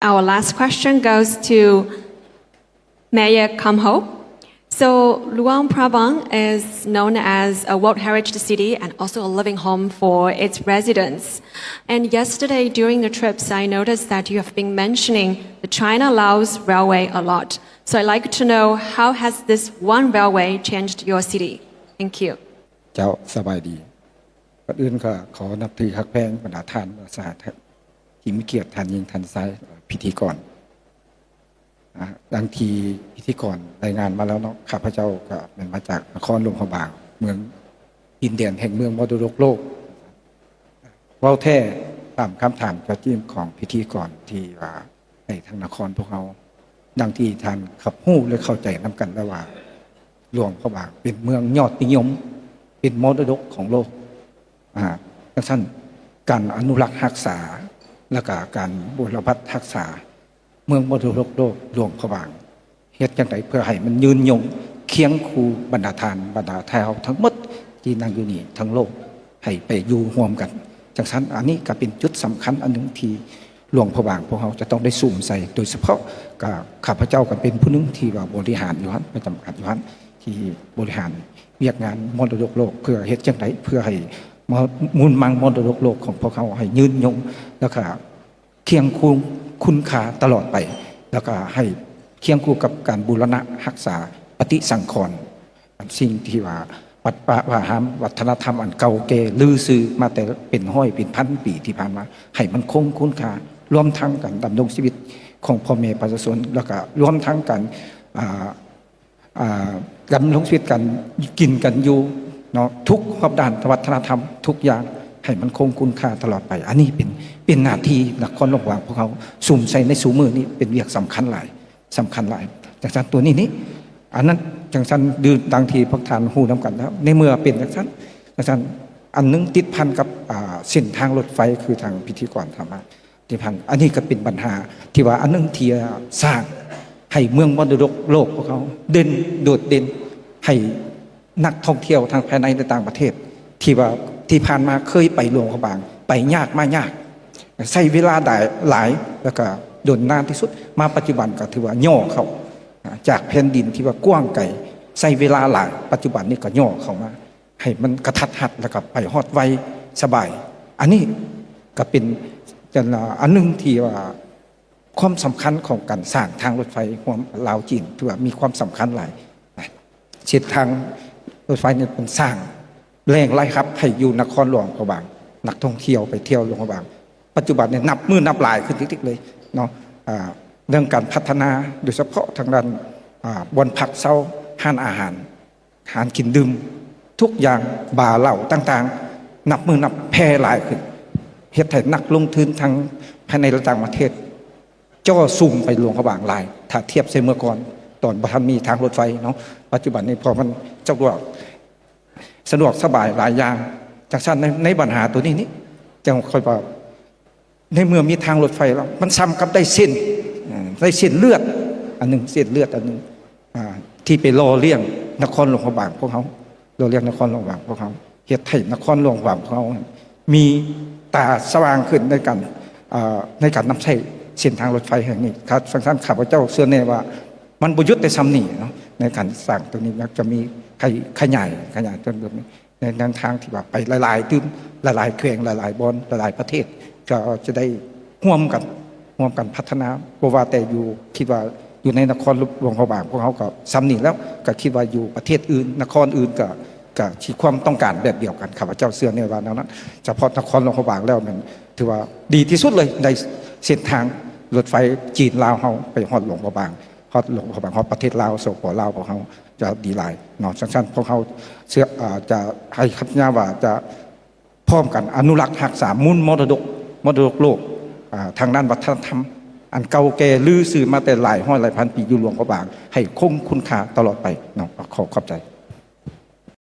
Our last question goes to Mayor Kam Ho. So Luang Prabang is known as a World Heritage City and also a living home for its residents. And yesterday during the trips, I noticed that you have been mentioning the China-Laos Railway a lot. So I'd like to know how has this one railway changed your city? Thank you. เจ้าสบายดีก่อนอื่นก็ขอนับถือฮักแพงบรรดาท่านสาธุที่มีเกียรติท่านยิงท่านซ้ายพิธีกรดังที่พิธีกรรายงานมาแล้วเนาะข้าพเจ้าก็เป็นมาจากนครหลวงพระบางเมืองดินแดนแห่งเมืองมรดกโลกเว้าแท้ตามคำถามกระจิ้มของพิธีกรที่ว่าในทางนครพวกเราดังที่ท่านขับหู้และเข้าใจนำกันแล้วว่าหลวงพระบางเป็นเมืองยอดนิยมเป็นมรดกของโลกดังนั้นการอนุรักษ์รักษาและก็การบูรณะรักษาเมืองมรดกโลกหลวงพระบางเฮ็ดจังไดเพื่อให้มันยืนยงเคียงคู่บรรดาทานบรรดาแถวทั้งหมดที่นั่งอยู่นี่ทั้งโลกให้ไปอยู่ร่วมกันจังซั่นอันนี้ก็เป็นจุดสำคัญอันหนึ่งที่หลวงพระบางพวกเราจะต้องได้สูมใส่โดยเฉพาะกับข้าพเจ้าก็เป็นผู้นึงที่ว่าบริหารอยู่ฮั่นประจำการอยู่ฮั่นที่บริหารเรียกงานมรดกโลกเพื่อเฮ็ดจังไดเพื่อให้มูลมังมรดกโลกของพวกเขาให้ยืนยงแล้วก็เคียงคู่คุณค่าตลอดไปแล้วก็ให้เคียงคู่กับการบูรณะรักษาปฏิสังขรณ์สิ่งที่ว่าวัดป่าว่าหามวัฒนธรรมอันเก่าแก่ลือซื่อมาแต่เป็นห้อยเป็นพันปีที่ผ่านมาให้มันคงคุณค่ารวมทั้งการดำรงชีวิตของพ่อแม่ประชาชนแล้วก็รวมทั้งการดำรงชีวิตกันกินกันอยู่เนาะทุกขอบด้านวัฒนธรรมทุกอย่างให้มันคงคุณค่าตลอดไปอันนี้เป็นหน้าที่นครหลวงพระบางพวกเขาสุ่มใส่ในสูมือนี้เป็นเรื่องสำคัญหลายจังสันตัวนี้อันนั้นจังสันดื้อดังทีพวกทานหูน้ำกันแล้วในเมื่อเป็นจังสันอันนึงติดพันกับเส้นทางรถไฟคือทางพิธีกรธรรมะติดพันอันนี้ก็เป็นปัญหาที่ว่าอันนึงที่สร้างให้เมืองมรดกโลกพวกเขาเด่นโดดเด่นให้นักท่องเที่ยวทางภายในและต่างประเทศที่ว่าที่ผ่านมาเคยไปหลวงพระบางไปยากมายากใช้เวลาได้หลายแล้วก็โดนนานที่สุดมาปัจจุบันก็ถือว่าย่อเขาจากแผ่นดินที่ว่ากว้างไกลใช้เวลาหลายปัจจุบันนี้ก็ย่อเข้ามาให้มันกระทัดรัดแล้วก็ไปฮอดไวสบายอันนี้ก็เป็นอันนึงที่ว่าความสำคัญของการสร้างทางรถไฟของลาวจีนถือว่ามีความสำคัญหลายเส้นทางรถไฟเนี่ยเป็นสร้างแรงไล่ครับให้อยู่นครหลวงพระบางนักท่องเที่ยวไปเที่ยวหลวงพระบางปัจจุบันเนี่ยนับมือนับหลายขึ้นทิกๆเลยเนาะเรื่องการพัฒนาโดยเฉพาะทางด้านบนผักเซาห้านอาหารกินดื่มทุกอย่างบาร์เหล้าต่างๆนับมือนับแพร่หลายขึ้นเฮ็ดให้นักลงทุนทางภายในและต่างประเทศจ่อซุ่มไปหลวงพระบางหลายถ้าเทียบเสเมื่อก่อนตอนบ่ทันมีทางรถไฟเนาะปัจจุบันนี้พอมันสะดวกสบายหลายอย่างจากชั้นในปัญหาตัวนี้จังค่อยว่าในเมื่อมีทางรถไฟแล้วมันซ้ำกับได้เส้นเลือดอันหนึ่งเส้นเลือดอันหนึ่งที่ไปรอเลี้ยงนครหลวงพระบางพวกเขารอเลี้ยงนครหลวงพระบางพวกเขาเฮ็ดให้นครหลวงพระบางพวกเขามีตาสว่างขึ้นในการนำใช้เส้นทางรถไฟแห่งนี้ครับฟังท่านข้าพเจ้าเชื่อแน่ว่ามันประยุทธ์ในซ้ำนี่เนาะในการสร้างตรงนี้จะมีขยายจนแบบนี้ในแนวทางที่ว่าไปหลายๆตื้มหลายๆแขวงหลายๆบอนหลายๆประเทศก็จะได้ร่วมกันพัฒนาเพราะว่าแต่อยู่คิดว่าอยู่ในนครหลวงพระบางพวกเขาก็ซ้ำนี่แล้วก็คิดว่าอยู่ประเทศอื่นนครอื่นก็ที่ความต้องการแบบเดียวกันข้าพเจ้าเชื่อในว่านั้นเฉพาะนครหลวงพระบางแล้วมันถือว่าดีที่สุดเลยในเส้นทางรถไฟจีนลาวเฮาไปฮอดหลวงพระบางฮอดหลวงพระบางฮอดประเทศลาวสปปลาวของเขาจะดีหลายเนาะสั้นๆพวกเขาเชื่อจะให้คำนิยามว่าจะพร้อมกันอนุรักษ์รักษามูลมรดกโลกทางด้านวัฒนธรรมอันเก่าแก่ลือสื่อมาแต่หลายพันปีอยู่หลวงพระบางให้คงคุณค่าตลอดไปเนาะขอบใจ